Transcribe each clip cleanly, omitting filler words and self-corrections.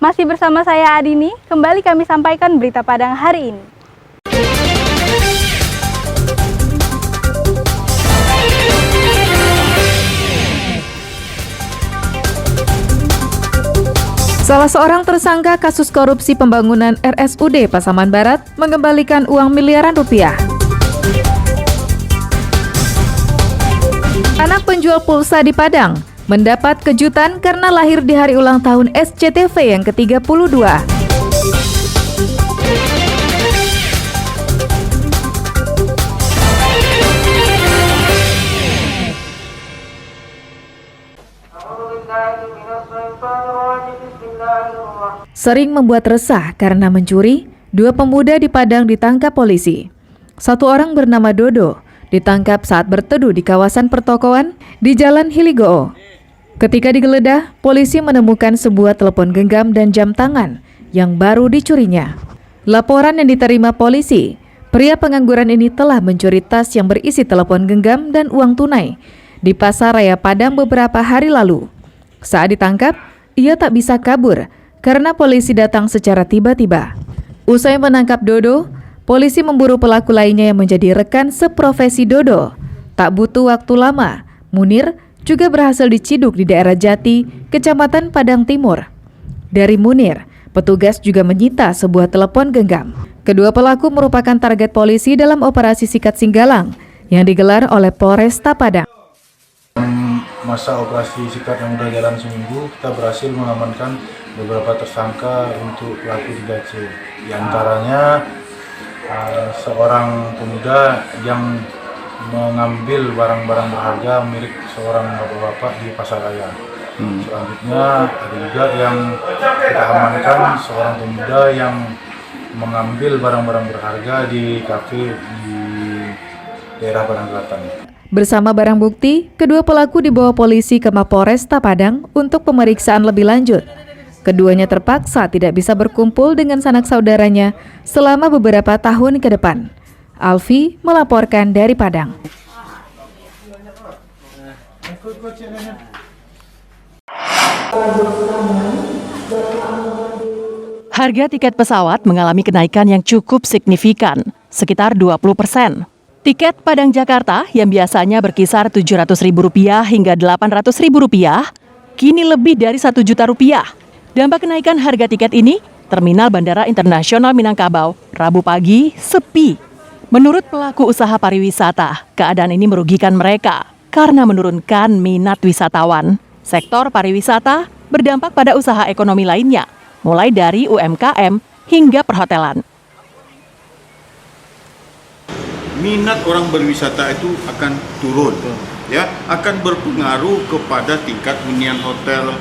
Masih bersama saya Adini, kembali kami sampaikan berita Padang hari ini. Salah seorang tersangka kasus korupsi pembangunan RSUD Pasaman Barat mengembalikan uang miliaran rupiah. Anak penjual pulsa di Padang mendapat kejutan karena lahir di hari ulang tahun SCTV yang ke-32. Sering membuat resah karena mencuri, dua pemuda di Padang ditangkap polisi. Satu orang bernama Dodo ditangkap saat berteduh di kawasan pertokoan di Jalan Hiligoo. Ketika digeledah, polisi menemukan sebuah telepon genggam dan jam tangan yang baru dicurinya. Laporan yang diterima polisi, pria pengangguran ini telah mencuri tas yang berisi telepon genggam dan uang tunai di Pasar Raya Padang beberapa hari lalu. Saat ditangkap, ia tak bisa kabur karena polisi datang secara tiba-tiba. Usai menangkap Dodo, polisi memburu pelaku lainnya yang menjadi rekan seprofesi Dodo. Tak butuh waktu lama, Munir juga berhasil diciduk di daerah Jati, Kecamatan Padang Timur. Dari Munir, petugas juga menyita sebuah telepon genggam. Kedua pelaku merupakan target polisi dalam operasi Sikat Singgalang yang digelar oleh Polresta Padang. Masa operasi sikat yang sudah jalan seminggu, kita berhasil mengamankan beberapa tersangka untuk pelaku 3C. Di antaranya seorang pemuda yang mengambil barang-barang berharga milik seorang bapak-bapak di Pasar Raya. Selanjutnya ada juga yang kita amankan seorang pemuda yang mengambil barang-barang berharga di kafe di daerah Padang Selatan. Bersama barang bukti, kedua pelaku dibawa polisi ke Mapolresta Padang untuk pemeriksaan lebih lanjut. Keduanya terpaksa tidak bisa berkumpul dengan sanak saudaranya selama beberapa tahun ke depan. Alfi melaporkan dari Padang. Harga tiket pesawat mengalami kenaikan yang cukup signifikan, sekitar 20%. Tiket Padang-Jakarta yang biasanya berkisar Rp700.000 hingga Rp800.000, kini lebih dari Rp1.000.000. Dampak kenaikan harga tiket ini, Terminal Bandara Internasional Minangkabau, Rabu pagi, sepi. Menurut pelaku usaha pariwisata, keadaan ini merugikan mereka karena menurunkan minat wisatawan. Sektor pariwisata berdampak pada usaha ekonomi lainnya, mulai dari UMKM hingga perhotelan. Minat orang berwisata itu akan turun, ya, akan berpengaruh kepada tingkat hunian hotel,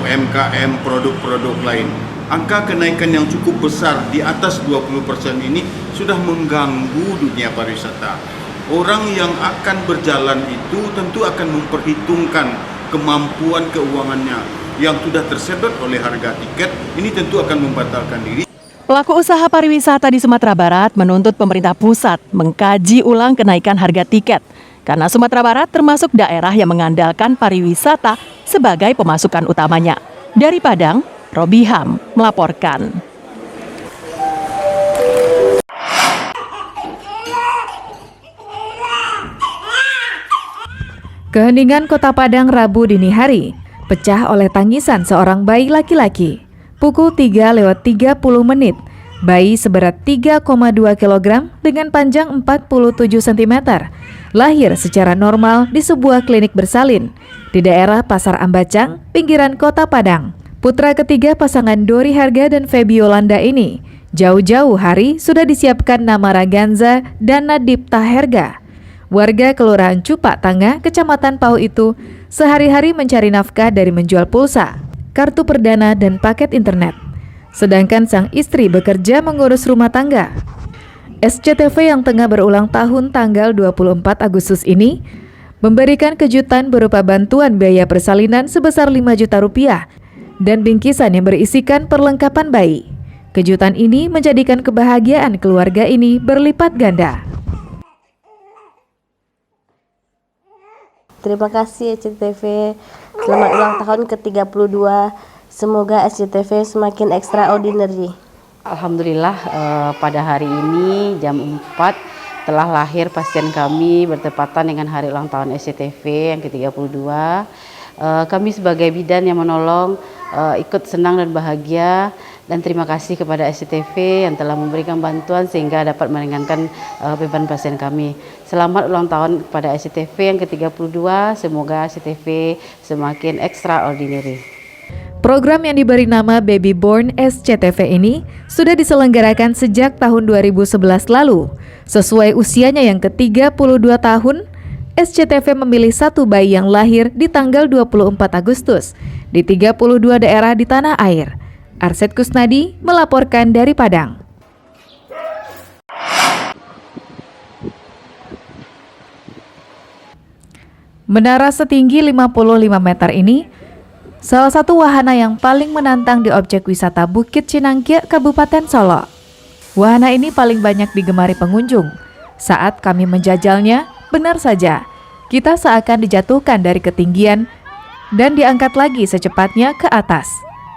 UMKM, produk-produk lain. Angka kenaikan yang cukup besar di atas 20% ini sudah mengganggu dunia pariwisata. Orang yang akan berjalan itu tentu akan memperhitungkan kemampuan keuangannya yang sudah tersedot oleh harga tiket, ini tentu akan membatalkan diri. Pelaku usaha pariwisata di Sumatera Barat menuntut pemerintah pusat mengkaji ulang kenaikan harga tiket karena Sumatera Barat termasuk daerah yang mengandalkan pariwisata sebagai pemasukan utamanya. Dari Padang, Robiham melaporkan. Keheningan Kota Padang Rabu dini hari pecah oleh tangisan seorang bayi laki-laki. Pukul 3:30 bayi seberat 3,2 kg dengan panjang 47 cm, lahir secara normal di sebuah klinik bersalin di daerah Pasar Ambacang, pinggiran Kota Padang. Putra ketiga pasangan Dori Harga dan Feby Yolanda ini jauh-jauh hari sudah disiapkan nama Raganza dan Nadipta Herga. Warga Kelurahan Cupak Tangah, Kecamatan Pau itu sehari-hari mencari nafkah dari menjual pulsa, kartu perdana, dan paket internet. Sedangkan sang istri bekerja mengurus rumah tangga. SCTV yang tengah berulang tahun tanggal 24 Agustus ini memberikan kejutan berupa bantuan biaya persalinan sebesar Rp5 juta dan bingkisan yang berisikan perlengkapan bayi. Kejutan ini menjadikan kebahagiaan keluarga ini berlipat ganda. Terima kasih SCTV, selamat ulang tahun ke-32. Semoga SCTV semakin extraordinary. Alhamdulillah pada hari ini jam 4 telah lahir pasien kami bertepatan dengan hari ulang tahun SCTV yang ke-32. Kami sebagai bidan yang menolong ikut senang dan bahagia dan terima kasih kepada SCTV yang telah memberikan bantuan sehingga dapat meringankan beban pasien kami. Selamat ulang tahun kepada SCTV yang ke-32, semoga SCTV semakin extraordinary. Program yang diberi nama Baby Born SCTV ini sudah diselenggarakan sejak tahun 2011 lalu. Sesuai usianya yang ke-32 tahun, SCTV memilih satu bayi yang lahir di tanggal 24 Agustus di 32 daerah di tanah air. Arsyad Kusnadi melaporkan dari Padang. Menara setinggi 55 meter ini salah satu wahana yang paling menantang di objek wisata Bukit Cinangkia, Kabupaten Solo. Wahana ini paling banyak digemari pengunjung. Saat kami menjajalnya, benar saja, kita seakan dijatuhkan dari ketinggian dan diangkat lagi secepatnya ke atas.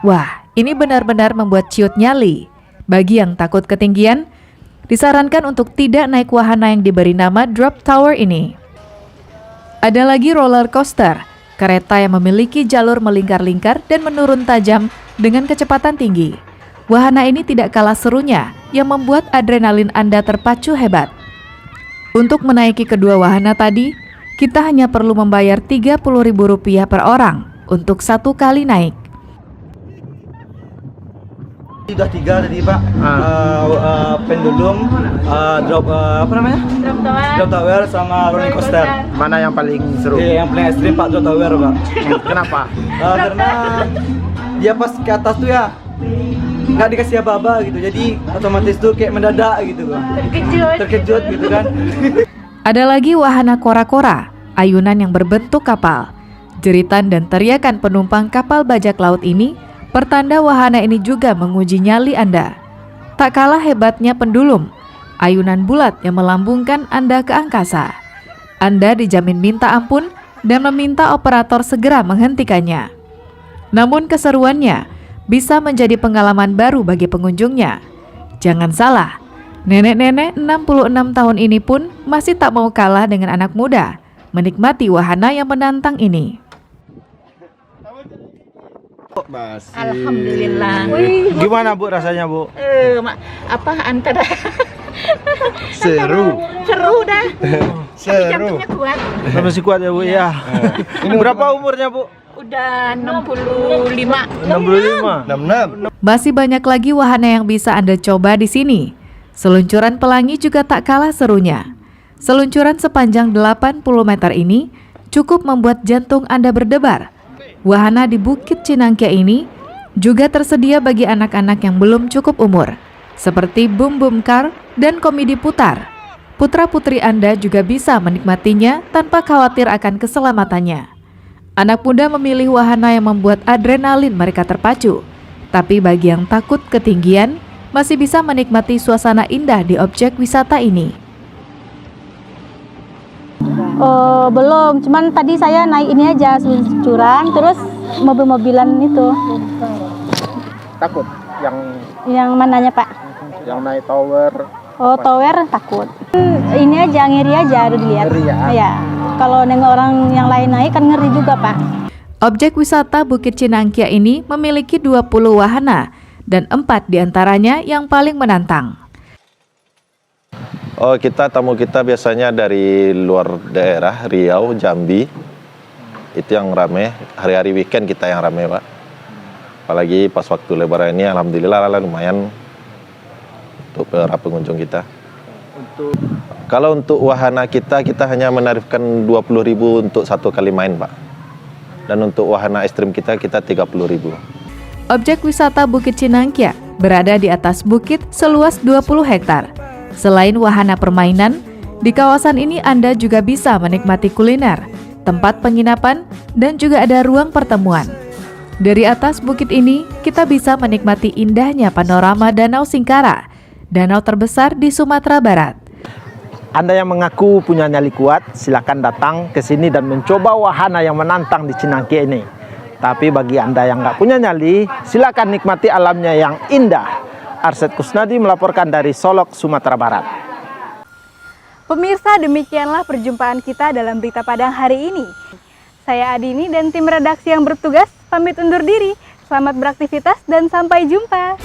Wah, ini benar-benar membuat ciut nyali. Bagi yang takut ketinggian, disarankan untuk tidak naik wahana yang diberi nama Drop Tower ini. Ada lagi roller coaster, kereta yang memiliki jalur melingkar-lingkar dan menurun tajam dengan kecepatan tinggi. Wahana ini tidak kalah serunya yang membuat adrenalin Anda terpacu hebat. Untuk menaiki kedua wahana tadi, kita hanya perlu membayar Rp30.000 per orang untuk satu kali naik. Sudah 3 tadi Pak, pendulum, drop tower sama roller coaster. Mana yang paling seru? Yang paling ekstrim Pak, drop tower Pak. Kenapa? Karena dia pas ke atas tuh ya nggak dikasih apa-apa gitu, jadi otomatis tuh kayak mendadak gitu Pak. Terkejut gitu kan. Ada lagi wahana kora-kora, ayunan yang berbentuk kapal. Jeritan dan teriakan penumpang kapal bajak laut ini pertanda wahana ini juga menguji nyali Anda. Tak kalah hebatnya pendulum, ayunan bulat yang melambungkan Anda ke angkasa. Anda dijamin minta ampun dan meminta operator segera menghentikannya. Namun keseruannya bisa menjadi pengalaman baru bagi pengunjungnya. Jangan salah, nenek-nenek 66 tahun ini pun masih tak mau kalah dengan anak muda menikmati wahana yang menantang ini. Alhamdulillah. Gimana Bu rasanya Bu? Antara Seru. seru dah. Seru. Jantungnya kuat. Masih kuat ya Bu ya. Ini berapa umurnya Bu? Udah 65. 65. 66. Masih banyak lagi wahana yang bisa Anda coba di sini. Seluncuran pelangi juga tak kalah serunya. Seluncuran sepanjang 80 meter ini cukup membuat jantung Anda berdebar. Wahana di Bukit Cinangkia ini juga tersedia bagi anak-anak yang belum cukup umur, seperti Boom Boom Car dan komedi putar. Putra-putri Anda juga bisa menikmatinya tanpa khawatir akan keselamatannya. Anak muda memilih wahana yang membuat adrenalin mereka terpacu, tapi bagi yang takut ketinggian, masih bisa menikmati suasana indah di objek wisata ini. Belum, cuman tadi saya naik ini aja seluncuran, terus mobil-mobilan itu. Takut Yang mananya Pak? yang naik tower. Oh, tower takut. Ini aja ngeri aja dilihat. Ngeri ya? Ya. Kalau nengok orang yang lain naik kan ngeri juga Pak. Objek wisata Bukit Cinangkia ini memiliki 20 wahana dan 4 diantaranya yang paling menantang. Oh, tamu kita biasanya dari luar daerah, Riau, Jambi. Itu yang rame, hari-hari weekend kita yang rame Pak. Apalagi pas waktu lebaran ini alhamdulillah lumayan untuk para pengunjung kita. Kalau untuk wahana kita hanya menarifkan 20.000 untuk satu kali main Pak. Dan untuk wahana ekstrim kita 30.000. Objek wisata Bukit Cinangkia berada di atas bukit seluas 20 hektar. Selain wahana permainan, di kawasan ini Anda juga bisa menikmati kuliner, tempat penginapan, dan juga ada ruang pertemuan. Dari atas bukit ini, kita bisa menikmati indahnya panorama Danau Singkara, danau terbesar di Sumatera Barat. Anda yang mengaku punya nyali kuat, silakan datang ke sini dan mencoba wahana yang menantang di Cinangkia ini. Tapi bagi Anda yang nggak punya nyali, silakan nikmati alamnya yang indah. Arsyad Kusnadi melaporkan dari Solok, Sumatera Barat. Pemirsa, demikianlah perjumpaan kita dalam Berita Padang hari ini. Saya Adini dan tim redaksi yang bertugas pamit undur diri. Selamat beraktivitas dan sampai jumpa.